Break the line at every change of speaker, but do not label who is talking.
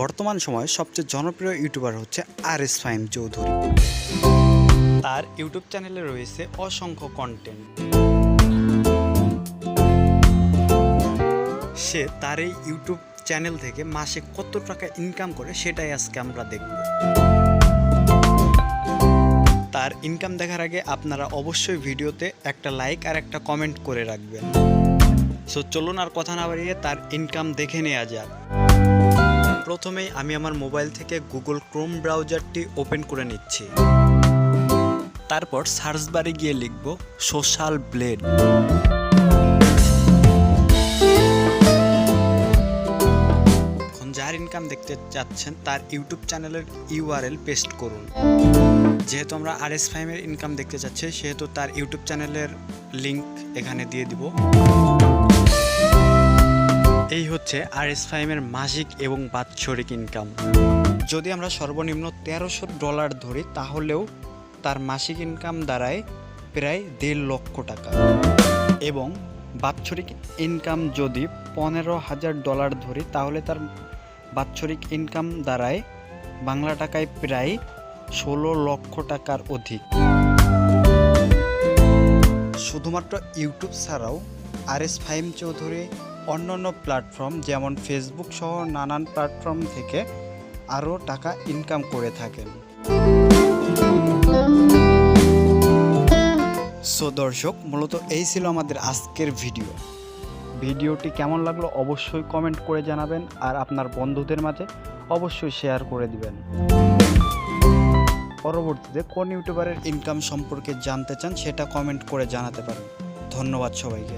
বর্তমান সময়ে সবচেয়ে জনপ্রিয় ইউটিউবার হচ্ছে আরএস ফাহিম চৌধুরী। তার ইউটিউব চ্যানেলে রয়েছে অসংখ্য কন্টেন্ট। সে তার এই ইউটিউব চ্যানেল থেকে মাসে কত টাকা ইনকাম করে সেটাই আজকে আমরা দেখব। তার ইনকাম দেখার আগে আপনারা অবশ্যই ভিডিওতে একটা লাইক আর একটা কমেন্ট করে রাখবেন। সো চলুন আর কথা না বাড়িয়ে তার ইনকাম দেখে নেওয়া যাক। প্রথমেই আমি আমার মোবাইল থেকে গুগল ক্রোম ব্রাউজারটি ওপেন করে নিচ্ছি। তারপর সার্চ বারে গিয়ে লিখব সোশ্যাল ব্লেড। এখন যার ইনকাম দেখতে চাচ্ছেন তার ইউটিউব চ্যানেলের ইউআরএল পেস্ট করুন। যেহেতু আমরা আরএস ফাহিমের ইনকাম দেখতে চাচ্ছি সেহেতু তার ইউটিউব চ্যানেলের লিংক এখানে দিয়ে দিব। এই হচ্ছে আরএস ফাহিমের মাসিক এবং বাৎসরিক ইনকাম। যদি আমরা সর্বনিম্ন $1300 ধরি তাহলেও তার মাসিক ইনকাম দাঁড়ায় প্রায় $1.5 লক্ষ টাকা এবং বাৎসরিক ইনকাম যদি $15,000 ধরি তাহলে তার বাৎসরিক ইনকাম দাঁড়ায় বাংলা টাকায় প্রায় 16 লক্ষ টাকার অধিক। শুধুমাত্র ইউটিউব ছাড়াও আরএস ফাহিম চৌধুরী অন্যান্য প্ল্যাটফর্ম যেমন ফেসবুক সহ নানান প্ল্যাটফর্ম থেকে আরও টাকা ইনকাম করে থাকেন। সো দর্শক, মূলত এই ছিল আমাদের আজকের ভিডিওটি কেমন লাগলো অবশ্যই কমেন্ট করে জানাবেন আর আপনার বন্ধুদের মাঝে অবশ্যই শেয়ার করে দিবেন। পরবর্তীতে কোন ইউটিউবারের ইনকাম সম্পর্কে জানতে চান সেটা কমেন্ট করে জানাতে পারেন। ধন্যবাদ সবাইকে।